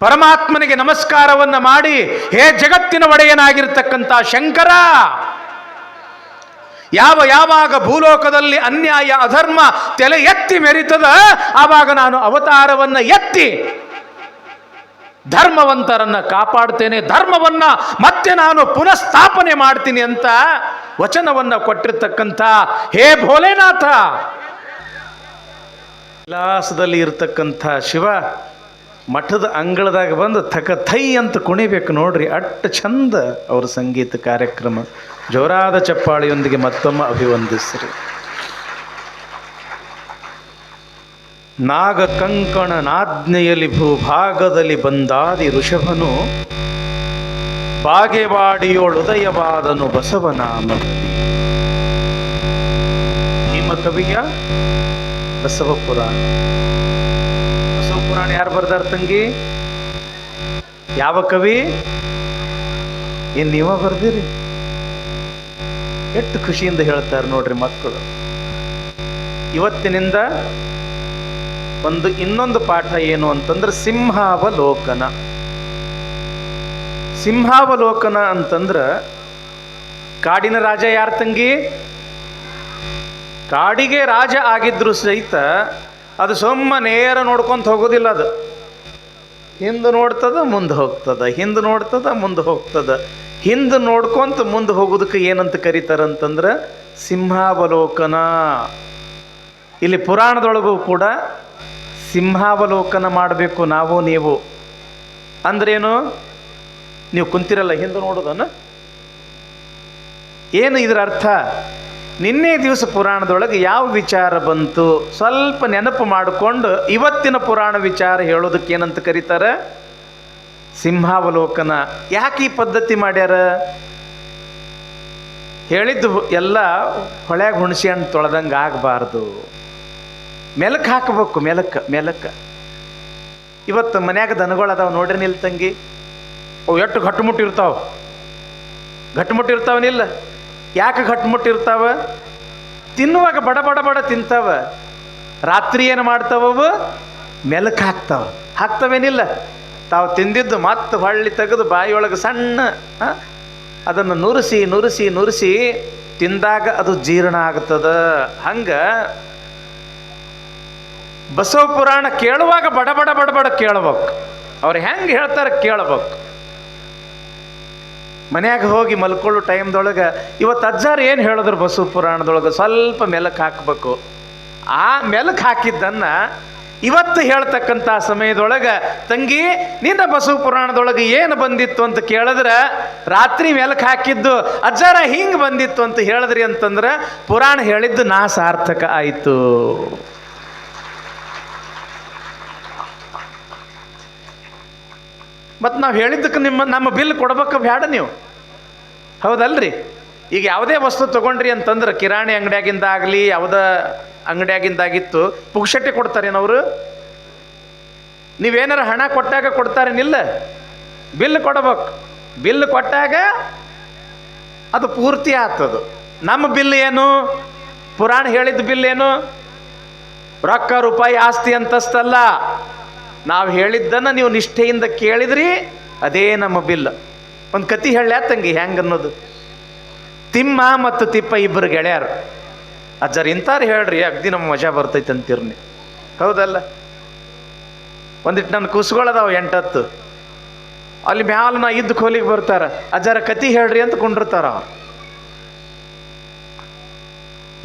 ಪರಮಾತ್ಮನಿಗೆ ನಮಸ್ಕಾರವನ್ನ ಮಾಡಿ, ಹೇ ಜಗತ್ತಿನ ಒಡೆಯನಾಗಿರ್ತಕ್ಕಂಥ ಶಂಕರ, ಯಾವಾಗ ಭೂಲೋಕದಲ್ಲಿ ಅನ್ಯಾಯ ಅಧರ್ಮ ತಲೆ ಎತ್ತಿ ಮೆರಿತದ, ಆವಾಗ ನಾನು ಅವತಾರವನ್ನ ಎತ್ತಿ ಧರ್ಮವಂತರನ್ನ ಕಾಪಾಡ್ತೇನೆ, ಧರ್ಮವನ್ನ ಮತ್ತೆ ನಾನು ಪುನಃಸ್ಥಾಪನೆ ಮಾಡ್ತೀನಿ ಅಂತ ವಚನವನ್ನ ಕೊಟ್ಟಿರ್ತಕ್ಕಂಥ ಹೇ ಭೋಲೆನಾಥ, ಕೈಲಾಸದಲ್ಲಿ ಇರ್ತಕ್ಕಂಥ ಶಿವ ಮಠದ ಅಂಗಳದಾಗ ಬಂದು ಥೈ ಅಂತ ಕುಣಿಬೇಕು ನೋಡ್ರಿ. ಅಟ್ಟು ಚಂದ ಅವ್ರ ಸಂಗೀತ ಕಾರ್ಯಕ್ರಮ. ಜೋರಾದ ಚಪ್ಪಾಳಿಯೊಂದಿಗೆ ಮತ್ತೊಮ್ಮೆ ಅಭಿವಂದಿಸ್ರಿ. ನಾಗ ಕಂಕಣ ನಾಜ್ಞೆಯಲ್ಲಿ ಭೂಭಾಗದಲ್ಲಿ ಬಂದಾದಿ ಋಷಭನು, ಬಾಗೆವಾಡಿಯೋಳುದಯವಾದನು ಬಸವನಾಮದಲ್ಲಿ. ಭೀಮಕವಿಯ ಬಸವ ಪುರಾಣ. ಬಸವ ಪುರಾಣ ಯಾರು ಬರ್ದಾರ ತಂಗಿ? ಯಾವ ಕವಿ? ಏನ್ ನೀವ ಬರ್ದಿರಿ? ಎಷ್ಟು ಖುಷಿಯಿಂದ ಹೇಳ್ತಾರೆ ನೋಡ್ರಿ ಮಕ್ಕಳು. ಇವತ್ತಿನಿಂದ ಇನ್ನೊಂದು ಪಾಠ ಏನು ಅಂತಂದ್ರೆ ಸಿಂಹಾವಲೋಕನ. ಸಿಂಹಾವಲೋಕನ ಅಂತಂದ್ರ ಕಾಡಿನ ರಾಜ ಯಾರ ತಂಗಿ? ಕಾಡಿಗೆ ರಾಜ ಆಗಿದ್ರು ಸಹಿತ ಅದು ಸೊಮ್ಮ ನೇರ ನೋಡ್ಕೊಂತ ಹೋಗೋದಿಲ್ಲ. ಅದು ಹಿಂದೆ ನೋಡ್ತದ ಮುಂದೆ ಹೋಗ್ತದ, ಹಿಂದೆ ನೋಡ್ತದ ಮುಂದೆ ಹೋಗ್ತದ. ಹಿಂದೆ ನೋಡ್ಕೊಂತ ಮುಂದೆ ಹೋಗೋದಕ್ಕೆ ಏನಂತ ಕರೀತಾರಂತಂದ್ರೆ ಸಿಂಹಾವಲೋಕನ. ಇಲ್ಲಿ ಪುರಾಣದೊಳಗೂ ಕೂಡ ಸಿಂಹಾವಲೋಕನ ಮಾಡಬೇಕು ನಾವು ನೀವು. ಅಂದ್ರೇನು? ನೀವು ಕುಂತಿರಲ್ಲ ಹಿಂದೆ ನೋಡೋದನ್ನ, ಏನು ಇದರ ಅರ್ಥ? ನಿನ್ನೆ ದಿವಸ ಪುರಾಣದೊಳಗೆ ಯಾವ ವಿಚಾರ ಬಂತು ಸ್ವಲ್ಪ ನೆನಪು ಮಾಡಿಕೊಂಡು ಇವತ್ತಿನ ಪುರಾಣ ವಿಚಾರ ಹೇಳೋದಕ್ಕೆ ಏನಂತ ಕರೀತಾರೆ? ಸಿಂಹಾವಲೋಕನ. ಯಾಕೆ ಈ ಪದ್ಧತಿ ಮಾಡ್ಯಾರ? ಹೇಳಿದ್ದು ಎಲ್ಲ ಹೊಳ್ಯಾಗ ಹುಣಸಿ ಹಣ್ಣು ತೊಳೆದಂಗೆ ಆಗಬಾರ್ದು. ಮೆಲಕ್ಕೆ ಹಾಕಬೇಕು, ಮೆಲಕ್ಕೆ. ಇವತ್ತು ಮನ್ಯಾಗ ದನಗಳದಾವ ನೋಡ್ರಿ ನಿಲ್ ತಂಗಿ, ಅವು ಎಷ್ಟು ಗಟ್ಟುಮುಟ್ಟಿರ್ತಾವನಿಲ್ಲ. ಯಾಕೆ ಗಟ್ಟುಮುಟ್ಟಿರ್ತಾವ? ತಿನ್ನುವಾಗ ಬಡ ಬಡ ಬಡ ತಿಂತಾವ. ರಾತ್ರಿ ಏನು ಮಾಡ್ತಾವವು? ಮೆಲಕ್ಕೆ ಹಾಕ್ತವೇನಿಲ್ಲ. ತಾವು ತಿಂದಿದ್ದು ಮತ್ತೆ ಹೊಳ್ಳಿ ತೆಗೆದು ಬಾಯಿಯೊಳಗೆ ಸಣ್ಣ ಅದನ್ನು ನುರಿಸಿ ತಿಂದಾಗ ಅದು ಜೀರ್ಣ ಆಗ್ತದ. ಹಂಗ ಬಸವ ಪುರಾಣ ಕೇಳುವಾಗ ಬಡ ಬಡ ಕೇಳ್ಬೇಕು. ಅವ್ರು ಹೆಂಗೆ ಹೇಳ್ತಾರೆ ಕೇಳ್ಬೇಕು. ಮನ್ಯಾಗ ಹೋಗಿ ಮಲ್ಕೊಳ್ಳೋ ಟೈಮ್ದೊಳಗೆ ಇವತ್ತು ಅಜ್ಜಾರು ಏನು ಹೇಳಿದ್ರು ಬಸವ ಪುರಾಣದೊಳಗೆ ಸ್ವಲ್ಪ ಮೆಲಕ್ಕೆ ಹಾಕಬೇಕು. ಆ ಮೆಲಕ್ಕೆ ಹಾಕಿದ್ದನ್ನು ಇವತ್ತು ಹೇಳ್ತಕ್ಕಂಥ ಸಮಯದೊಳಗೆ ತಂಗಿ ನಿನ್ನ ಬಸವ ಪುರಾಣದೊಳಗೆ ಏನು ಬಂದಿತ್ತು ಅಂತ ಕೇಳಿದ್ರೆ ರಾತ್ರಿ ಮೆಲಕ್ಕೆ ಹಾಕಿದ್ದು ಅಜ್ಜಾರ ಹಿಂಗೆ ಬಂದಿತ್ತು ಅಂತ ಹೇಳಿದ್ರಿ ಅಂತಂದ್ರೆ ಪುರಾಣ ಹೇಳಿದ್ದು ನಾ ಸಾರ್ಥಕ ಆಯಿತು. ಮತ್ತು ನಾವು ಹೇಳಿದ್ದಕ್ಕೆ ನಮ್ಮ ಬಿಲ್ ಕೊಡ್ಬೇಕು ಬೇಡ ನೀವು? ಹೌದಲ್ರಿ? ಈಗ ಯಾವುದೇ ವಸ್ತು ತೊಗೊಂಡ್ರಿ ಅಂತಂದ್ರೆ ಕಿರಾಣಿ ಅಂಗಡಿಯಾಗಿಂದಾಗಲಿ ಯಾವುದೇ ಅಂಗಡಿಯಾಗಿಂದಾಗಿತ್ತು ಪುಕ್ಷಟ್ಟೆ ಕೊಡ್ತಾರೇನವರು? ನೀವೇನಾರ ಹಣ ಕೊಟ್ಟಾಗ ಕೊಡ್ತಾರೇನಿಲ್ಲ? ಬಿಲ್ ಕೊಡಬೇಕು. ಬಿಲ್ ಕೊಟ್ಟಾಗ ಅದು ಪೂರ್ತಿ ಆಗ್ತದೆ. ನಮ್ಮ ಬಿಲ್ ಏನು? ಪುರಾಣ ಹೇಳಿದ ಬಿಲ್ ಏನು? ರೊಕ್ಕ ರೂಪಾಯಿ ಆಸ್ತಿ ಅಂತಸ್ತಲ್ಲ. ನಾವು ಹೇಳಿದ್ದನ್ನು ನೀವು ನಿಷ್ಠೆಯಿಂದ ಕೇಳಿದ್ರಿ ಅದೇ ನಮ್ಮ ಬಿಲ್. ಒಂದು ಕತಿ ಹೇಳ ತಂಗಿ ಹೆಂಗೆ ಅನ್ನೋದು. ತಿಮ್ಮ ಮತ್ತು ತಿಪ್ಪ ಇಬ್ಬರು ಗೆಳೆಯರು. ಅಜ್ಜಾರು ಇಂಥವ್ರು ಹೇಳ್ರಿ ಅಗ್ದಿ ನಮ್ಮ ಮಜಾ ಬರ್ತೈತೆ ಅಂತೀರ್ನಿ. ಹೌದಲ್ಲ? ಒಂದಿಟ್ಟು ನನ್ನ ಕುಸ್ಗಳದಾವ 8-10. ಅಲ್ಲಿ ಮ್ಯಾಲ ನಾ ಇದ್ದ ಕೋಲಿಗೆ ಬರ್ತಾರ. ಅಜ್ಜಾರ ಕತಿ ಹೇಳ್ರಿ ಅಂತ ಕೊಂಡಿರ್ತಾರ.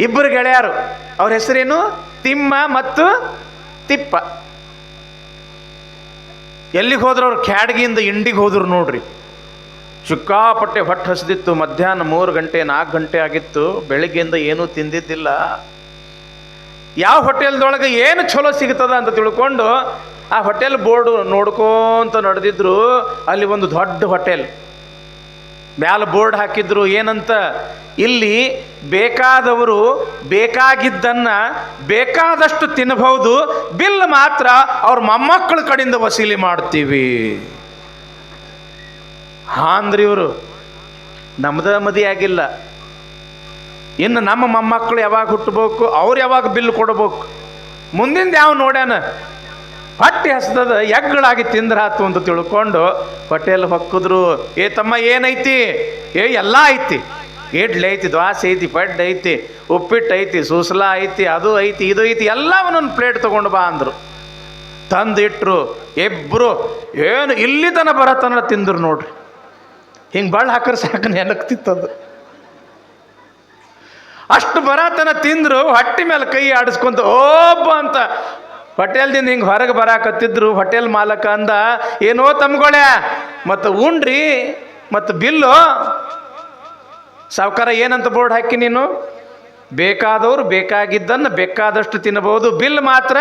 ಇಬ್ಬರು ಗೆಳೆಯರು. ಅವ್ರ ಹೆಸರೇನು? ತಿಮ್ಮ ಮತ್ತು ತಿಪ್ಪ. ಎಲ್ಲಿಗೆ ಹೋದ್ರು? ಅವ್ರು ಕ್ಯಾಡ್ಗಿಯಿಂದ ಇಂಡಿಗೆ ಹೋದ್ರು ನೋಡ್ರಿ. ಸಿಕ್ಕಾಪಟ್ಟೆ ಹೊಟ್ಟೆ ಹಸಿದಿತ್ತು. ಮಧ್ಯಾಹ್ನ 3 ಗಂಟೆ 4 ಗಂಟೆ ಆಗಿತ್ತು. ಬೆಳಿಗ್ಗೆಯಿಂದ ಏನೂ ತಿಂದಿದ್ದಿಲ್ಲ. ಯಾವ ಹೋಟೆಲ್ದೊಳಗೆ ಏನು ಚಲೋ ಸಿಗ್ತದ ಅಂತ ತಿಳ್ಕೊಂಡು ಆ ಹೋಟೆಲ್ ಬೋರ್ಡು ನೋಡ್ಕೊಂತ ನಡೆದಿದ್ರು. ಅಲ್ಲಿ ಒಂದು ದೊಡ್ಡ ಹೋಟೆಲ್ ಮ್ಯಾಲ ಬೋರ್ಡ್ ಹಾಕಿದ್ರು. ಏನಂತ? ಇಲ್ಲಿ ಬೇಕಾದವರು ಬೇಕಾಗಿದ್ದನ್ನು ಬೇಕಾದಷ್ಟು ತಿನ್ನಬಹುದು, ಬಿಲ್ ಮಾತ್ರ ಅವ್ರ ಮೊಮ್ಮಕ್ಕಳ ಕಡೆಯಿಂದ ವಸೂಲಿ ಮಾಡ್ತೀವಿ. ಅಂದ್ರಿ ಇವರು. ನಮ್ದ ಮದುವೆ ಆಗಿಲ್ಲ, ಇನ್ನು ನಮ್ಮ ಮೊಮ್ಮಕ್ಕಳು ಯಾವಾಗ ಹುಟ್ಟಬೇಕು, ಅವ್ರು ಯಾವಾಗ ಬಿಲ್ ಕೊಡ್ಬೇಕು, ಮುಂದಿಂದ ಯಾವ ನೋಡ್ಯಾನ? ಹೊಟ್ಟೆ ಹಸ್ದದ ಎಗ್ಗಳಾಗಿ ತಿಂದ್ರಾತು ಅಂತ ತಿಳ್ಕೊಂಡು ಹೋಟೆಲ್ ಹೊಕ್ಕಿದ್ರು. ಏ ತಮ್ಮ ಏನೈತಿ? ಎಲ್ಲ ಐತಿ, ಇಡ್ಲಿ ಐತಿ, ದ್ವಾಸೆ ಐತಿ, ಪಡ್ಡು ಐತಿ, ಉಪ್ಪಿಟ್ಟು ಐತಿ, ಸೂಸಲ ಐತಿ, ಅದು ಐತಿ, ಇದು ಐತಿ, ಎಲ್ಲ ಒಂದೊಂದು ಪ್ಲೇಟ್ ತೊಗೊಂಡು ಬಾ ಅಂದರು. ತಂದಿಟ್ರು. ಇಬ್ಬರು ಏನು ಇಲ್ಲಿ ತನ ಬರತನ ತಿಂದ್ರು ನೋಡ್ರಿ. ಹಿಂಗೆ ಬಳ್ಳ ಹಾಕ್ರೆ ಸಾಕು ನೆನಕ್ತಿತ್ತದು. ಅಷ್ಟು ಬರತನ ತಿಂದ್ರು. ಹೊಟ್ಟೆ ಮೇಲೆ ಕೈ ಆಡಿಸ್ಕೊಂತ ಓಬ್ಬ ಅಂತ ಹೋಟೆಲ್ದಿಂದ ಹಿಂಗೆ ಹೊರಗೆ ಬರಾಕತ್ತಿದ್ರು. ಹೋಟೆಲ್ ಮಾಲಕ ಅಂದ, ಏನೋ ತಮ್ಗೊಳ್ಯ ಮತ್ತು ಉಂಡ್ರಿ ಮತ್ತು ಬಿಲ್ಲು. ಸಾವ್ಕಾರ ಏನಂತ ಬೋರ್ಡ್ ಹಾಕಿ ನೀನು? ಬೇಕಾದವರು ಬೇಕಾಗಿದ್ದನ್ನು ಬೇಕಾದಷ್ಟು ತಿನ್ನಬಹುದು, ಬಿಲ್ ಮಾತ್ರ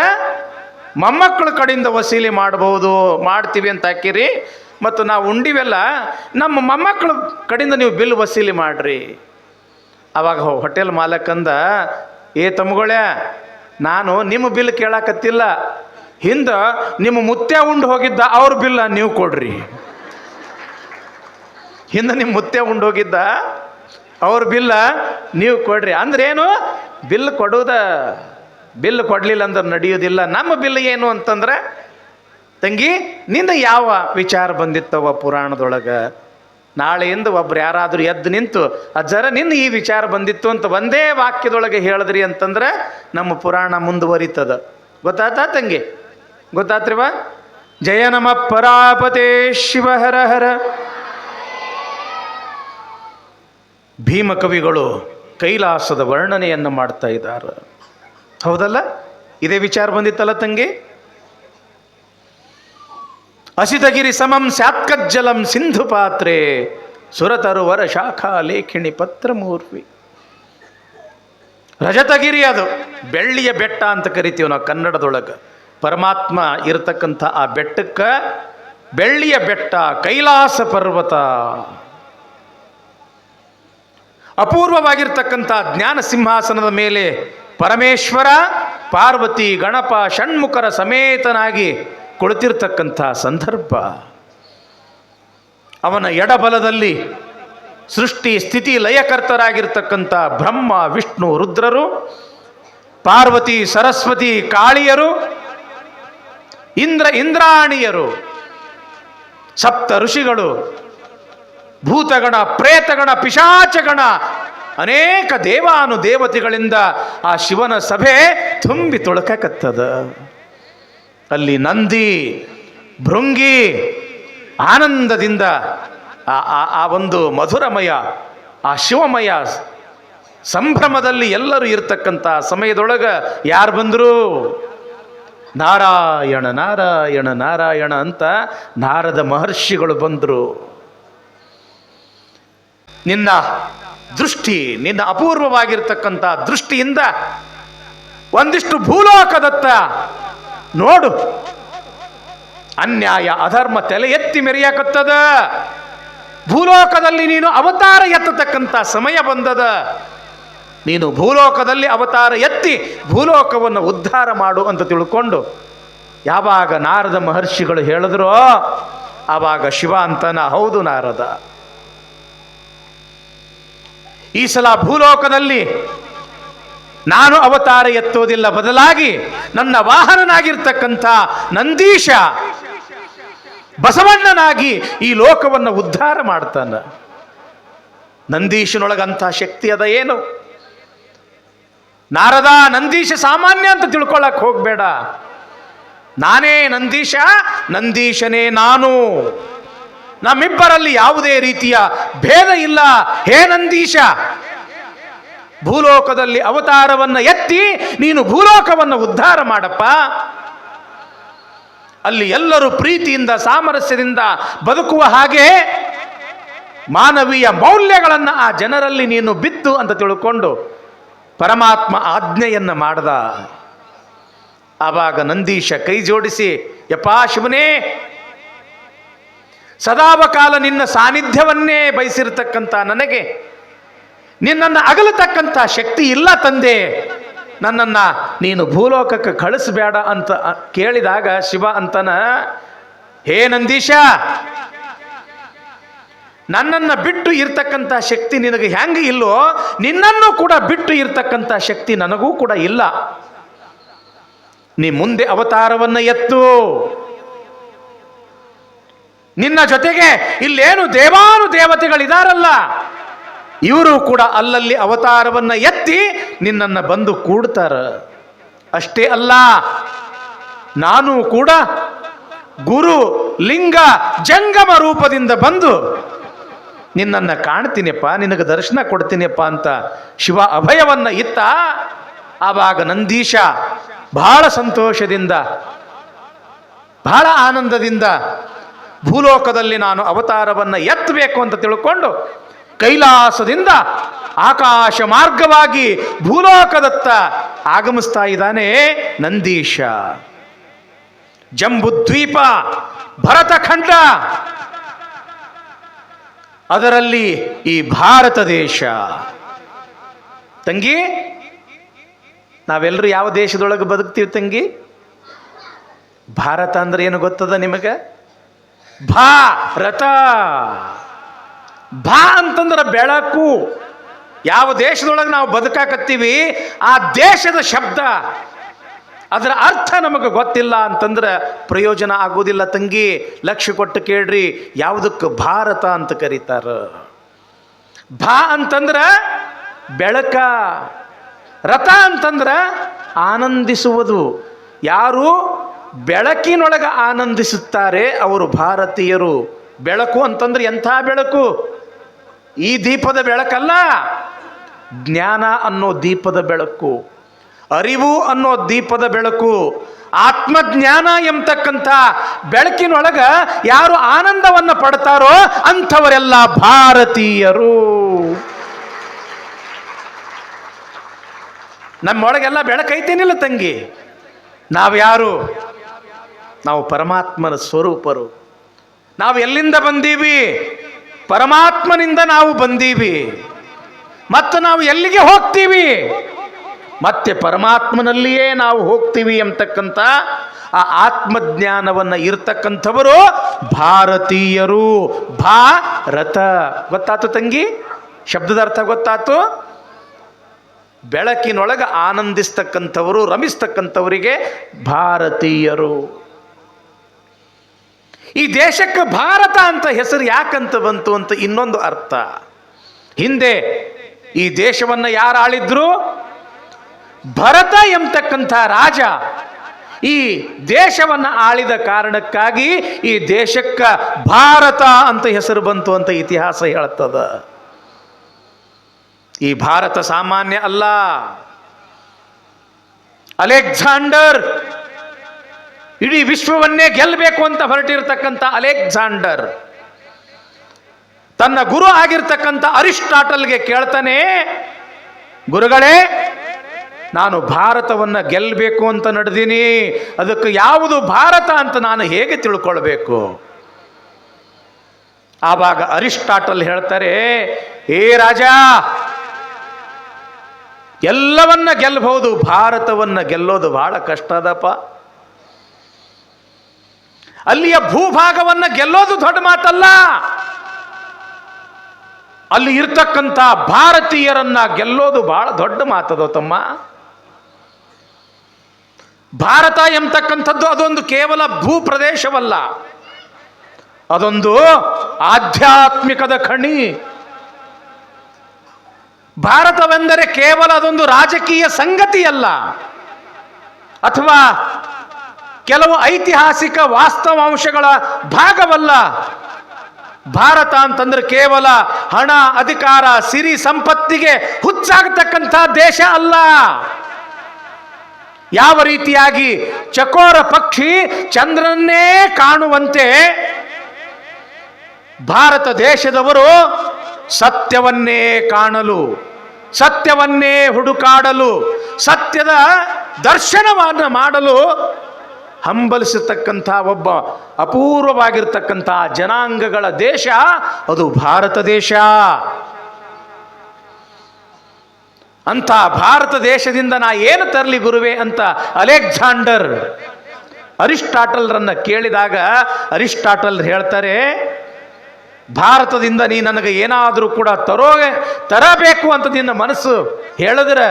ಮೊಮ್ಮಕ್ಕಳ ಕಡೆಯಿಂದ ವಸೂಲಿ ಮಾಡಬಹುದು, ಮಾಡ್ತೀವಿ ಅಂತ ಹಾಕಿರಿ. ಮತ್ತು ನಾವು ಉಂಡಿವೆಲ್ಲ ನಮ್ಮ ಮೊಮ್ಮಕ್ಕಳ ಕಡೆಯಿಂದ ನೀವು ಬಿಲ್ ವಸೂಲಿ ಮಾಡ್ರಿ. ಆವಾಗ ಹೋಟೆಲ್ ಮಾಲಕಂದ, ಏ ತಮ್ಗೊಳ್ಯ ನಾನು ನಿಮ್ಮ ಬಿಲ್ ಕೇಳಾಕತ್ತಿಲ್ಲ, ಹಿಂದೆ ನಿಮ್ಮ ಮುತ್ಯ ಉಂಡು ಹೋಗಿದ್ದ ಅವ್ರ ಬಿಲ್ಲ ನೀವು ಕೊಡ್ರಿ. ಹಿಂದೆ ನಿಮ್ಮ ಮುತ್ಯ ಉಂಡು ಹೋಗಿದ್ದ ಅವ್ರ ಬಿಲ್ಲ ನೀವು ಕೊಡ್ರಿ. ಅಂದ್ರೇನು? ಬಿಲ್ ಬಿಲ್ ಕೊಡಲಿಲ್ಲ ಅಂದ್ರೆ ನಡೆಯೋದಿಲ್ಲ. ನಮ್ಮ ಬಿಲ್ ಏನು ಅಂತಂದ್ರೆ, ತಂಗಿ ನಿಂದ ಯಾವ ವಿಚಾರ ಬಂದಿತ್ತವ ಪುರಾಣದೊಳಗೆ? ನಾಳೆಯಿಂದ ಒಬ್ರು ಯಾರಾದರೂ ಎದ್ದು ನಿಂತು ಅಜ್ಜರ ನಿನ್ನ ಈ ವಿಚಾರ ಬಂದಿತ್ತು ಅಂತ ಒಂದೇ ವಾಕ್ಯದೊಳಗೆ ಹೇಳಿದ್ರಿ ಅಂತಂದ್ರೆ ನಮ್ಮ ಪುರಾಣ ಮುಂದುವರಿತದ. ಗೊತ್ತಾತಾ ತಂಗಿ? ಗೊತ್ತಾತ್ರಿವ? ಜಯ ನಮ ಪರಾಪತೆ ಶಿವ ಹರ ಹರ. ಭೀಮ ಕವಿಗಳು ಕೈಲಾಸದ ವರ್ಣನೆಯನ್ನು ಮಾಡ್ತಾ ಇದ್ದಾರೆ. ಹೌದಲ್ಲ? ಇದೇ ವಿಚಾರ ಬಂದಿತ್ತಲ್ಲ ತಂಗಿ? ಅಸಿತಗಿರಿ ಸಮಂ ಸ್ಯಾತ್ಕಜ್ಜಲಂ ಸಿಂಧು ಪಾತ್ರೆ ಸುರತರುವರ ಶಾಖಾ ಲೇಖಿಣಿ ಪತ್ರ ಮೂರ್ವಿ. ರಜತಗಿರಿ ಅದು ಬೆಳ್ಳಿಯ ಬೆಟ್ಟ ಅಂತ ಕರಿತೀವಿ ನಾವು ಕನ್ನಡದೊಳಗೆ. ಪರಮಾತ್ಮ ಇರತಕ್ಕಂಥ ಆ ಬೆಟ್ಟಕ್ಕೆ ಬೆಳ್ಳಿಯ ಬೆಟ್ಟ, ಕೈಲಾಸ ಪರ್ವತ. ಅಪೂರ್ವವಾಗಿರ್ತಕ್ಕಂಥ ಜ್ಞಾನ ಸಿಂಹಾಸನದ ಮೇಲೆ ಪರಮೇಶ್ವರ ಪಾರ್ವತಿ ಗಣಪ ಷಣ್ಮುಖರ ಸಮೇತನಾಗಿ ಕುಳಿತಿರ್ತಕ್ಕಂಥ ಸಂದರ್ಭ. ಅವನ ಎಡಬಲದಲ್ಲಿ ಸೃಷ್ಟಿ ಸ್ಥಿತಿ ಲಯಕರ್ತರಾಗಿರ್ತಕ್ಕಂಥ ಬ್ರಹ್ಮ ವಿಷ್ಣು ರುದ್ರರು, ಪಾರ್ವತಿ ಸರಸ್ವತಿ ಕಾಳಿಯರು, ಇಂದ್ರಾಣಿಯರು, ಸಪ್ತ ಋಷಿಗಳು, ಭೂತಗಣ ಪ್ರೇತಗಣ ಪಿಶಾಚಗಣ, ಅನೇಕ ದೇವಾನುದೇವತೆಗಳಿಂದ ಆ ಶಿವನ ಸಭೆ ತುಂಬಿ ತೊಳಕತ್ತದ. ಅಲ್ಲಿ ನಂದಿ ಭೃಂಗಿ ಆನಂದದಿಂದ ಆ ಒಂದು ಮಧುರಮಯ ಆ ಶಿವಮಯ ಸಂಭ್ರಮದಲ್ಲಿ ಎಲ್ಲರೂ ಇರ್ತಕ್ಕಂಥ ಸಮಯದೊಳಗೆ ಯಾರು ಬಂದರು? ನಾರಾಯಣ ನಾರಾಯಣ ನಾರಾಯಣ ಅಂತ ನಾರದ ಮಹರ್ಷಿಗಳು ಬಂದರು. ನಿನ್ನ ದೃಷ್ಟಿ, ನಿನ್ನ ಅಪೂರ್ವವಾಗಿರ್ತಕ್ಕಂಥ ದೃಷ್ಟಿಯಿಂದ ಒಂದಿಷ್ಟು ಭೂಲೋಕದತ್ತ ನೋಡು. ಅನ್ಯಾಯ ಅಧರ್ಮ ತಲೆ ಎತ್ತಿ ಮೆರೆಯಕತ್ತದ. ಭೂಲೋಕದಲ್ಲಿ ನೀನು ಅವತಾರ ಎತ್ತತಕ್ಕಂಥ ಸಮಯ ಬಂದದ. ನೀನು ಭೂಲೋಕದಲ್ಲಿ ಅವತಾರ ಎತ್ತಿ ಭೂಲೋಕವನ್ನು ಉದ್ಧಾರ ಮಾಡು ಅಂತ ತಿಳ್ಕೊಂಡು ಯಾವಾಗ ನಾರದ ಮಹರ್ಷಿಗಳು ಹೇಳಿದ್ರೋ ಆವಾಗ ಶಿವ ಅಂತನ, ಹೌದು ನಾರದ, ಈ ಸಲ ಭೂಲೋಕದಲ್ಲಿ ನಾನು ಅವತಾರ ಎತ್ತೋದಿಲ್ಲ, ಬದಲಾಗಿ ನನ್ನ ವಾಹನನಾಗಿರ್ತಕ್ಕಂಥ ನಂದೀಶ ಬಸವಣ್ಣನಾಗಿ ಈ ಲೋಕವನ್ನು ಉದ್ಧಾರ ಮಾಡ್ತಾನೆ. ನಂದೀಶನೊಳಗಂಥ ಶಕ್ತಿ ಅದ ಏನು? ನಾರದ, ನಂದೀಶ ಸಾಮಾನ್ಯ ಅಂತ ತಿಳ್ಕೊಳ್ಳಕ್ ಹೋಗ್ಬೇಡ. ನಾನೇ ನಂದೀಶ, ನಂದೀಶನೇ ನಾನು. ನಮ್ಮಿಬ್ಬರಲ್ಲಿ ಯಾವುದೇ ರೀತಿಯ ಭೇದ ಇಲ್ಲ. ಹೇ ನಂದೀಶ, ಭೂಲೋಕದಲ್ಲಿ ಅವತಾರವನ್ನು ಎತ್ತಿ ನೀನು ಭೂಲೋಕವನ್ನು ಉದ್ಧಾರ ಮಾಡಪ್ಪ. ಅಲ್ಲಿ ಎಲ್ಲರೂ ಪ್ರೀತಿಯಿಂದ ಸಾಮರಸ್ಯದಿಂದ ಬದುಕುವ ಹಾಗೆ ಮಾನವೀಯ ಮೌಲ್ಯಗಳನ್ನು ಆ ಜನರಲ್ಲಿ ನೀನು ಬಿತ್ತು ಅಂತ ತಿಳ್ಕೊಂಡು ಪರಮಾತ್ಮ ಆಜ್ಞೆಯನ್ನು ಮಾಡ್ದ. ಆವಾಗ ನಂದೀಶ ಕೈ ಜೋಡಿಸಿ, ಯಪ್ಪಾ ಶಿವನೇ, ಸದಾವಕಾಲ ನಿನ್ನ ಸಾನ್ನಿಧ್ಯವನ್ನೇ ಬಯಸಿರ್ತಕ್ಕಂಥ ನನಗೆ ನಿನ್ನನ್ನು ಅಗಲತಕ್ಕಂಥ ಶಕ್ತಿ ಇಲ್ಲ ತಂದೆ, ನನ್ನನ್ನು ನೀನು ಭೂಲೋಕಕ್ಕೆ ಕಳಿಸಬೇಡ ಅಂತ ಕೇಳಿದಾಗ ಶಿವ ಅಂತನ, ಹೇ ನಂದೀಶ, ನನ್ನನ್ನು ಬಿಟ್ಟು ಇರ್ತಕ್ಕಂಥ ಶಕ್ತಿ ನಿನಗೆ ಹೆಂಗೆ ಇಲ್ಲೋ ನಿನ್ನನ್ನು ಕೂಡ ಬಿಟ್ಟು ಇರ್ತಕ್ಕಂಥ ಶಕ್ತಿ ನನಗೂ ಕೂಡ ಇಲ್ಲ. ನೀ ಮುಂದೆ ಅವತಾರವನ್ನ ಎತ್ತು. ನಿನ್ನ ಜೊತೆಗೆ ಇಲ್ಲೇನು ದೇವಾನು ದೇವತೆಗಳಿದಾರಲ್ಲ, ಇವರು ಕೂಡ ಅಲ್ಲಲ್ಲಿ ಅವತಾರವನ್ನ ಎತ್ತಿ ನಿನ್ನನ್ನು ಬಂದು ಕೂಡ್ತಾರ. ಅಷ್ಟೇ ಅಲ್ಲ, ನಾನು ಕೂಡ ಗುರು ಲಿಂಗ ಜಂಗಮ ರೂಪದಿಂದ ಬಂದು ನಿನ್ನನ್ನು ಕಾಣ್ತೀನಿಯಪ್ಪ, ನಿನಗೆ ದರ್ಶನ ಕೊಡ್ತೀನಿಯಪ್ಪ ಅಂತ ಶಿವ ಅಭಯವನ್ನ ಇತ್ತ. ಆವಾಗ ನಂದೀಶ ಬಹಳ ಸಂತೋಷದಿಂದ, ಬಹಳ ಆನಂದದಿಂದ ಭೂಲೋಕದಲ್ಲಿ ನಾನು ಅವತಾರವನ್ನು ಎತ್ತಬೇಕು ಅಂತ ತಿಳ್ಕೊಂಡು ಕೈಲಾಸದಿಂದ ಆಕಾಶ ಮಾರ್ಗವಾಗಿ ಭೂಲೋಕದತ್ತ ಆಗಮಿಸ್ತಾ ಇದ್ದಾನೆ ನಂದೀಶ. ಜಂಬುದ್ವೀಪ, ಭರತಖಂಡ, ಅದರಲ್ಲಿ ಈ ಭಾರತ ದೇಶ. ತಂಗಿ, ನಾವೆಲ್ಲರೂ ಯಾವ ದೇಶದೊಳಗೆ ಬದುಕ್ತೀವಿ ತಂಗಿ? ಭಾರತ ಅಂದ್ರೆ ಏನು ಗೊತ್ತದ ನಿಮಗೆ? ಭಾರತ. ಭಾ ಅಂತಂದ್ರೆ ಬೆಳಕು. ಯಾವ ದೇಶದೊಳಗೆ ನಾವು ಬದುಕಾಕತ್ತೀವಿ ಆ ದೇಶದ ಶಬ್ದ, ಅದರ ಅರ್ಥ ನಮಗೆ ಗೊತ್ತಿಲ್ಲ ಅಂತಂದ್ರೆ ಪ್ರಯೋಜನ ಆಗೋದಿಲ್ಲ ತಂಗಿ. ಲಕ್ಷ್ಯ ಕೊಟ್ಟು ಕೇಳ್ರಿ, ಯಾವುದಕ್ಕೆ ಭಾರತ ಅಂತ ಕರೀತಾರ? ಭಾ ಅಂತಂದ್ರ ಬೆಳಕ, ರಥ ಅಂತಂದ್ರ ಆನಂದಿಸುವುದು. ಯಾರು ಬೆಳಕಿನೊಳಗೆ ಆನಂದಿಸುತ್ತಾರೆ ಅವರು ಭಾರತೀಯರು. ಬೆಳಕು ಅಂತಂದ್ರೆ ಎಂಥ ಬೆಳಕು? ಈ ದೀಪದ ಬೆಳಕಲ್ಲ, ಜ್ಞಾನ ಅನ್ನೋ ದೀಪದ ಬೆಳಕು, ಅರಿವು ಅನ್ನೋ ದೀಪದ ಬೆಳಕು, ಆತ್ಮಜ್ಞಾನ ಎಂಬತಕ್ಕಂಥ ಬೆಳಕಿನೊಳಗ ಯಾರು ಆನಂದವನ್ನು ಪಡ್ತಾರೋ ಅಂಥವರೆಲ್ಲ ಭಾರತೀಯರು. ನಮ್ಮೊಳಗೆಲ್ಲ ಬೆಳಕೈತೇನಿಲ್ಲ ತಂಗಿ? ನಾವ್ಯಾರು? ನಾವು ಪರಮಾತ್ಮನ ಸ್ವರೂಪರು. ನಾವು ಎಲ್ಲಿಂದ ಬಂದೀವಿ? ಪರಮಾತ್ಮನಿಂದ ನಾವು ಬಂದೀವಿ. ಮತ್ತು ನಾವು ಎಲ್ಲಿಗೆ ಹೋಗ್ತೀವಿ? ಮತ್ತೆ ಪರಮಾತ್ಮನಲ್ಲಿಯೇ ನಾವು ಹೋಗ್ತೀವಿ ಎಂಬತಕ್ಕಂಥ ಆ ಆತ್ಮಜ್ಞಾನವನ್ನು ಇರ್ತಕ್ಕಂಥವರು ಭಾರತೀಯರು. ಭಾರತ ಗೊತ್ತಾತು ತಂಗಿ? ಶಬ್ದದ ಅರ್ಥ ಗೊತ್ತಾತು? ಬೆಳಕಿನೊಳಗೆ ಆನಂದಿಸ್ತಕ್ಕಂಥವರು, ರಮಿಸ್ತಕ್ಕಂಥವರಿಗೆ ಭಾರತೀಯರು. ಈ ದೇಶಕ್ಕೆ ಭಾರತ ಅಂತ ಹೆಸರು ಯಾಕಂತ ಬಂತು ಅಂತ ಇನ್ನೊಂದು ಅರ್ಥ. ಹಿಂದೆ ಈ ದೇಶವನ್ನು ಯಾರು ಆಳಿದ್ರು? ಭರತ ಎಂಬತಕ್ಕಂಥ ರಾಜ ಈ ದೇಶವನ್ನು ಆಳಿದ ಕಾರಣಕ್ಕಾಗಿ ಈ ದೇಶಕ್ಕೆ ಭಾರತ ಅಂತ ಹೆಸರು ಬಂತು ಅಂತ ಇತಿಹಾಸ ಹೇಳ್ತದ. ಈ ಭಾರತ ಸಾಮಾನ್ಯ ಅಲ್ಲ. ಅಲೆಕ್ಸಾಂಡರ್, ಇಡೀ ವಿಶ್ವವನ್ನೇ ಗೆಲ್ಲಬೇಕು ಅಂತ ಹೊರಟಿರ್ತಕ್ಕಂಥ ಅಲೆಕ್ಸಾಂಡರ್ ತನ್ನ ಗುರು ಆಗಿರ್ತಕ್ಕಂಥ ಅರಿಸ್ಟಾಟಲ್ಗೆ ಕೇಳ್ತಾನೆ, ಗುರುಗಳೇ, ನಾನು ಭಾರತವನ್ನು ಗೆಲ್ಲಬೇಕು ಅಂತ ನಡೆದೀನಿ, ಅದಕ್ಕೆ ಯಾವುದು ಭಾರತ ಅಂತ ನಾನು ಹೇಗೆ ತಿಳ್ಕೊಳ್ಬೇಕು? ಆವಾಗ ಅರಿಸ್ಟಾಟಲ್ ಹೇಳ್ತಾರೆ, ಏ ರಾಜ, ಎಲ್ಲವನ್ನ ಗೆಲ್ಲಬಹುದು, ಭಾರತವನ್ನ ಗೆಲ್ಲೋದು ಬಹಳ ಕಷ್ಟ ಅದಪ್ಪ. ಅಲ್ಲಿಯ ಭೂಭಾಗವನ್ನ ಗೆಲ್ಲೋದು ದೊಡ್ಡ ಮಾತಲ್ಲ, ಅಲ್ಲಿ ಇರ್ತಕ್ಕಂಥ ಭಾರತೀಯರನ್ನ ಗೆಲ್ಲೋದು ಬಹಳ ದೊಡ್ಡ ಮಾತದ ತಮ್ಮ. ಭಾರತ ಎಂಬತಕ್ಕಂಥದ್ದು ಅದೊಂದು ಕೇವಲ ಭೂಪ್ರದೇಶವಲ್ಲ, ಅದೊಂದು ಆಧ್ಯಾತ್ಮಿಕದ ಖಣಿ. ಭಾರತವೆಂದರೆ ಕೇವಲ ಅದೊಂದು ರಾಜಕೀಯ ಸಂಗತಿಯಲ್ಲ, ಅಥವಾ ಕೆಲವು ಐತಿಹಾಸಿಕ ವಾಸ್ತವಾಂಶಗಳ ಭಾಗವಲ್ಲ. ಭಾರತ ಅಂತಂದ್ರೆ ಕೇವಲ ಹಣ, ಅಧಿಕಾರ, ಸಿರಿ ಸಂಪತ್ತಿಗೆ ಹುಚ್ಚಾಗತಕ್ಕಂಥ ದೇಶ ಅಲ್ಲ. ಯಾವ ರೀತಿಯಾಗಿ ಚಕೋರ ಪಕ್ಷಿ ಚಂದ್ರನ್ನೇ ಕಾಣುವಂತೆ ಭಾರತ ದೇಶದವರು ಸತ್ಯವನ್ನೇ ಕಾಣಲು, ಸತ್ಯವನ್ನೇ ಹುಡುಕಾಡಲು, ಸತ್ಯದ ದರ್ಶನವನ್ನು ಮಾಡಲು ಹಂಬಲಿಸತಕ್ಕಂಥ ಒಬ್ಬ ಅಪೂರ್ವವಾಗಿರ್ತಕ್ಕಂಥ ಜನಾಂಗಗಳ ದೇಶ ಅದು ಭಾರತ ದೇಶ. ಅಂತ ಭಾರತ ದೇಶದಿಂದ ನಾ ಏನು ತರಲಿ ಗುರುವೇ ಅಂತ ಅಲೆಕ್ಸಾಂಡರ್ ಅರಿಸ್ಟಾಟಲ್ರನ್ನ ಕೇಳಿದಾಗ ಅರಿಸ್ಟಾಟಲ್ ಹೇಳ್ತಾರೆ, ಭಾರತದಿಂದ ನೀ ನನಗೆ ಏನಾದರೂ ಕೂಡ ತರಬೇಕು ಅಂತ ನಿನ್ನ ಮನಸ್ಸು ಹೇಳಿದ್ರೆ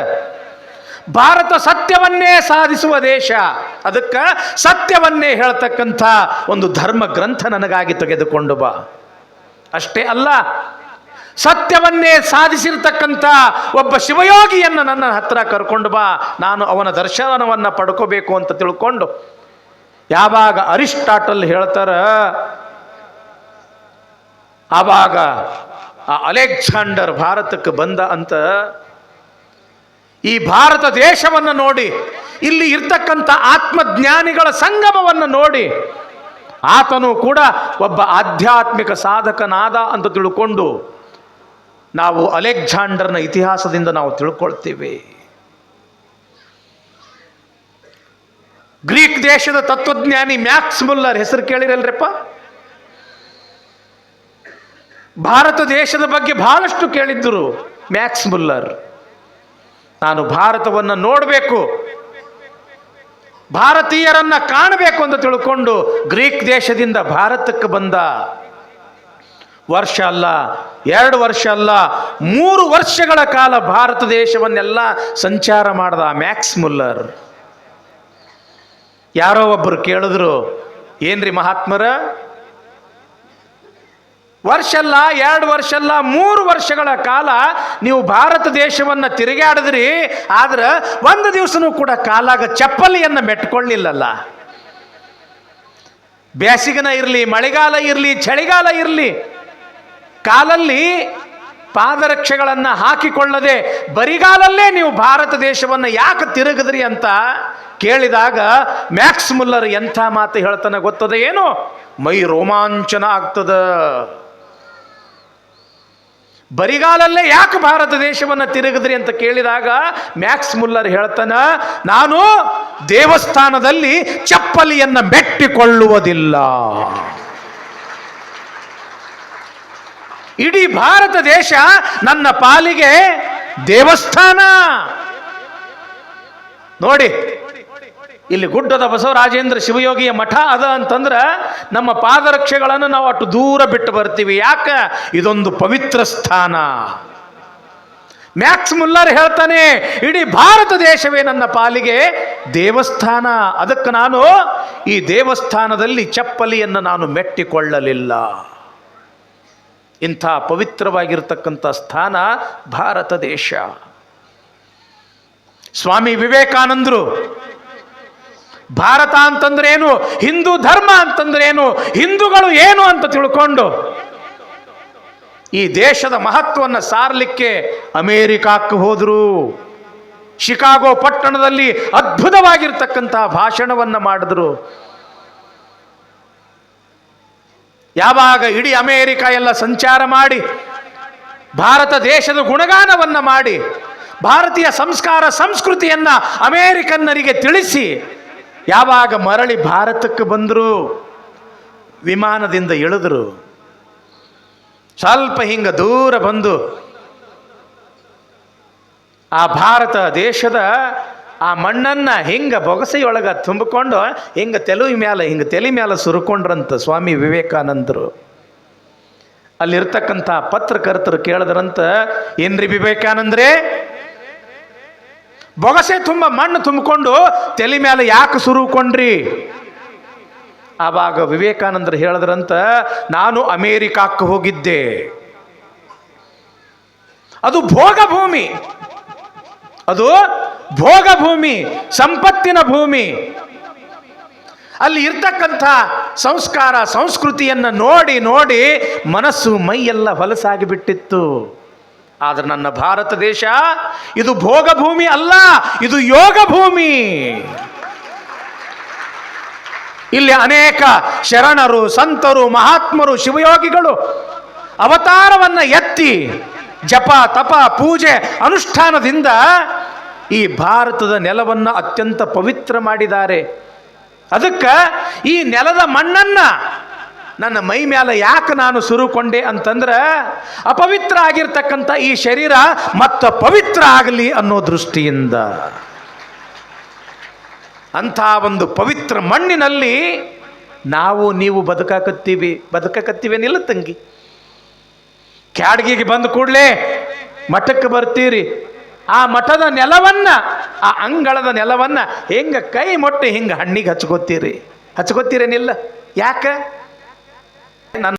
ಭಾರತ ಸತ್ಯವನ್ನೇ ಸಾಧಿಸುವ ದೇಶ. ಅದಕ್ಕೆ ಸತ್ಯವನ್ನೇ ಹೇಳ್ತಕ್ಕಂಥ ಒಂದು ಧರ್ಮ ಗ್ರಂಥ ನನಗಾಗಿ ತೆಗೆದುಕೊಂಡು ಬಾ. ಅಷ್ಟೇ ಅಲ್ಲ, ಸತ್ಯವನ್ನೇ ಸಾಧಿಸಿರ್ತಕ್ಕಂಥ ಒಬ್ಬ ಶಿವಯೋಗಿಯನ್ನು ನನ್ನ ಹತ್ರ ಕರ್ಕೊಂಡು ಬಾ, ನಾನು ಅವನ ದರ್ಶನವನ್ನು ಪಡ್ಕೋಬೇಕು ಅಂತ ತಿಳ್ಕೊಂಡು ಯಾವಾಗ ಅರಿಸ್ಟಾಟಲ್ ಹೇಳ್ತಾರ, ಆವಾಗ ಆ ಅಲೆಕ್ಸಾಂಡರ್ ಭಾರತಕ್ಕೆ ಬಂದ ಅಂತ. ಈ ಭಾರತ ದೇಶವನ್ನು ನೋಡಿ, ಇಲ್ಲಿ ಇರ್ತಕ್ಕಂಥ ಆತ್ಮಜ್ಞಾನಿಗಳ ಸಂಗಮವನ್ನು ನೋಡಿ ಆತನು ಕೂಡ ಒಬ್ಬ ಆಧ್ಯಾತ್ಮಿಕ ಸಾಧಕನಾದ ಅಂತ ತಿಳ್ಕೊಂಡು ನಾವು ಅಲೆಕ್ಸಾಂಡರ್ನ ಇತಿಹಾಸದಿಂದ ನಾವು ತಿಳ್ಕೊಳ್ತೀವಿ. ಗ್ರೀಕ್ ದೇಶದ ತತ್ವಜ್ಞಾನಿ ಮ್ಯಾಕ್ಸ್ ಮುಲ್ಲರ್ ಹೆಸರು ಕೇಳಿರಲ್ರಪ್ಪ. ಭಾರತ ದೇಶದ ಬಗ್ಗೆ ಬಹಳಷ್ಟು ಕೇಳಿದ್ದರು ಮ್ಯಾಕ್ಸ್ ಮುಲ್ಲರ್. ನಾನು ಭಾರತವನ್ನು ನೋಡಬೇಕು, ಭಾರತೀಯರನ್ನ ಕಾಣಬೇಕು ಅಂತ ತಿಳ್ಕೊಂಡು ಗ್ರೀಕ್ ದೇಶದಿಂದ ಭಾರತಕ್ಕೆ ಬಂದ. ವರ್ಷ ಅಲ್ಲ, 2 ವರ್ಷ ಅಲ್ಲ, 3 ವರ್ಷಗಳ ಕಾಲ ಭಾರತ ದೇಶವನ್ನೆಲ್ಲ ಸಂಚಾರ ಮಾಡಿದ ಮ್ಯಾಕ್ಸ್ ಮುಲ್ಲರ್. ಯಾರೋ ಒಬ್ಬರು ಕೇಳಿದ್ರು, ಏನ್ರಿ ಮಹಾತ್ಮರ, ವರ್ಷ ಅಲ್ಲ, 2 ವರ್ಷ ಅಲ್ಲ, 3 ವರ್ಷಗಳ ಕಾಲ ನೀವು ಭಾರತ ದೇಶವನ್ನು ತಿರುಗಾಡಿದ್ರಿ, ಆದ್ರೆ ಒಂದು ದಿವಸನೂ ಕೂಡ ಕಾಲಾಗ ಚಪ್ಪಲಿಯನ್ನು ಮೆಟ್ಕೊಳ್ಳಿಲ್ಲಲ್ಲ. ಬೇಸಿಗೆನ ಇರಲಿ, ಮಳೆಗಾಲ ಇರಲಿ, ಚಳಿಗಾಲ ಇರಲಿ, ಕಾಲಲ್ಲಿ ಪಾದರಕ್ಷೆಗಳನ್ನು ಹಾಕಿಕೊಳ್ಳದೆ ಬರಿಗಾಲಲ್ಲೇ ನೀವು ಭಾರತ ದೇಶವನ್ನು ಯಾಕೆ ತಿರುಗಿದ್ರಿ ಅಂತ ಕೇಳಿದಾಗ ಮ್ಯಾಕ್ಸ್ ಮುಲ್ಲರ್ ಎಂಥ ಮಾತು ಹೇಳ್ತಾನೆ ಗೊತ್ತದೆ ಏನು? ಮೈ ರೋಮಾಂಚನ ಆಗ್ತದ. ಬರಿಗಾಲಲ್ಲೇ ಯಾಕೆ ಭಾರತ ದೇಶವನ್ನು ತಿರುಗಿದ್ರಿ ಅಂತ ಕೇಳಿದಾಗ ಮ್ಯಾಕ್ಸ್ ಮುಲ್ಲರ್ ಹೇಳ್ತಾನ, ನಾನು ದೇವಸ್ಥಾನದಲ್ಲಿ ಚಪ್ಪಲಿಯನ್ನು ಮೆಟ್ಟಿಕೊಳ್ಳುವುದಿಲ್ಲ. ಇಡೀ ಭಾರತ ದೇಶ ನನ್ನ ಪಾಲಿಗೆ ದೇವಸ್ಥಾನ. ನೋಡಿ, ಇಲ್ಲಿ ಗುಡ್ಡದ ಬಸವರಾಜೇಂದ್ರ ಶಿವಯೋಗಿಯ ಮಠ ಅದ ಅಂತಂದ್ರೆ ನಮ್ಮ ಪಾದರಕ್ಷೆಗಳನ್ನು ನಾವು ಅಷ್ಟು ದೂರ ಬಿಟ್ಟು ಬರ್ತೀವಿ. ಯಾಕೆ? ಇದೊಂದು ಪವಿತ್ರ ಸ್ಥಾನ. ಮ್ಯಾಕ್ಸ್ ಮುಲ್ಲರ್ ಹೇಳ್ತಾನೆ, ಇಡೀ ಭಾರತ ದೇಶವೇ ನನ್ನ ಪಾಲಿಗೆ ದೇವಸ್ಥಾನ. ಅದಕ್ಕೆ ನಾನು ಈ ದೇವಸ್ಥಾನದಲ್ಲಿ ಚಪ್ಪಲಿಯನ್ನು ನಾನು ಮೆಟ್ಟಿಕೊಳ್ಳಲಿಲ್ಲ. ಇಂಥ ಪವಿತ್ರವಾಗಿರ್ತಕ್ಕಂಥ ಸ್ಥಾನ ಭಾರತ ದೇಶ. ಸ್ವಾಮಿ ವಿವೇಕಾನಂದರು ಭಾರತ ಅಂತಂದ್ರೆ ಏನು, ಹಿಂದೂ ಧರ್ಮ ಅಂತಂದ್ರೆ ಏನು, ಹಿಂದೂಗಳು ಏನು ಅಂತ ತಿಳ್ಕೊಂಡು ಈ ದೇಶದ ಮಹತ್ವವನ್ನು ಸಾರಲಿಕ್ಕೆ ಅಮೇರಿಕಕ್ಕೆ ಹೋದರು. ಶಿಕಾಗೋ ಪಟ್ಟಣದಲ್ಲಿ ಅದ್ಭುತವಾಗಿರ್ತಕ್ಕಂತಹ ಭಾಷಣವನ್ನು ಮಾಡಿದ್ರು. ಯಾವಾಗ ಇಡೀ ಅಮೇರಿಕ ಎಲ್ಲ ಸಂಚಾರ ಮಾಡಿ ಭಾರತ ದೇಶದ ಗುಣಗಾನವನ್ನು ಮಾಡಿ ಭಾರತೀಯ ಸಂಸ್ಕಾರ ಸಂಸ್ಕೃತಿಯನ್ನ ಅಮೇರಿಕನ್ನರಿಗೆ ತಿಳಿಸಿ ಯಾವಾಗ ಮರಳಿ ಭಾರತಕ್ಕೆ ಬಂದರು, ವಿಮಾನದಿಂದ ಇಳಿದ್ರು, ಸ್ವಲ್ಪ ಹಿಂಗ ದೂರ ಬಂದು ಆ ಭಾರತ ದೇಶದ ಆ ಮಣ್ಣನ್ನ ಹಿಂಗ ಬೊಗಸೆಯೊಳಗ ತುಂಬಿಕೊಂಡು ಹಿಂಗ ತಲೆ ಮ್ಯಾಲ ಸುರುಕೊಂಡ್ರಂತ ಸ್ವಾಮಿ ವಿವೇಕಾನಂದರು. ಅಲ್ಲಿರ್ತಕ್ಕಂಥ ಪತ್ರಕರ್ತರು ಕೇಳಿದ್ರಂತ, ಏನ್ರಿ ವಿವೇಕಾನಂದ್ರೇ, ಬೊಗಸೆ ತುಂಬ ಮಣ್ಣು ತುಂಬಿಕೊಂಡು ತಲೆ ಮ್ಯಾಲ ಯಾಕೆ ಸುರುಕೊಂಡ್ರಿ? ಆವಾಗ ವಿವೇಕಾನಂದರು ಹೇಳಿದ್ರಂತ, ನಾನು ಅಮೇರಿಕಕ್ಕೆ ಹೋಗಿದ್ದೆ, ಅದು ಭೋಗಭೂಮಿ, ಅದು ಭೋಗಭೂಮಿ, ಸಂಪತ್ತಿನ ಭೂಮಿ. ಅಲ್ಲಿ ಇರ್ತಕ್ಕಂಥ ಸಂಸ್ಕಾರ ಸಂಸ್ಕೃತಿಯನ್ನು ನೋಡಿ ನೋಡಿ ಮನಸ್ಸು ಮೈಯೆಲ್ಲ ಹೊಲಸಾಗಿ ಬಿಟ್ಟಿತ್ತು. ಆದರೆ ನನ್ನ ಭಾರತ ದೇಶ ಇದು ಭೋಗಭೂಮಿ ಅಲ್ಲ, ಇದು ಯೋಗ ಭೂಮಿ. ಇಲ್ಲಿ ಅನೇಕ ಶರಣರು, ಸಂತರು, ಮಹಾತ್ಮರು, ಶಿವಯೋಗಿಗಳು ಅವತಾರವನ್ನ ಎತ್ತಿ ಜಪ ತಪ ಪೂಜೆ ಅನುಷ್ಠಾನದಿಂದ ಈ ಭಾರತದ ನೆಲವನ್ನು ಅತ್ಯಂತ ಪವಿತ್ರ ಮಾಡಿದ್ದಾರೆ. ಅದಕ್ಕೆ ಈ ನೆಲದ ಮಣ್ಣನ್ನ ನನ್ನ ಮೈ ಮೇಲೆ ಯಾಕೆ ನಾನು ಸುರುಕೊಂಡೆ ಅಂತಂದ್ರೆ, ಅಪವಿತ್ರ ಆಗಿರ್ತಕ್ಕಂಥ ಈ ಶರೀರ ಮತ್ತೆ ಪವಿತ್ರ ಆಗಲಿ ಅನ್ನೋ ದೃಷ್ಟಿಯಿಂದ. ಅಂಥ ಒಂದು ಪವಿತ್ರ ಮಣ್ಣಿನಲ್ಲಿ ನಾವು ನೀವು ಬದುಕಕತ್ತೀವೇನಿಲ್ಲ ತಂಗಿ. ಕ್ಯಾಡ್ಗಿಗೆ ಬಂದ ಕೂಡಲೇ ಮಠಕ್ಕೆ ಬರ್ತೀರಿ, ಆ ಮಠದ ನೆಲವನ್ನ, ಆ ಅಂಗಳದ ನೆಲವನ್ನ ಹೆಂಗ ಕೈ ಮೊಟ್ಟಿ ಹಿಂಗ ಹಣ್ಣಿಗೆ ಹಚ್ಕೋತೀರಿ, ಹಚ್ಕೋತೀರೇನಿಲ್ಲ? ಯಾಕೆ? ನನ್ನ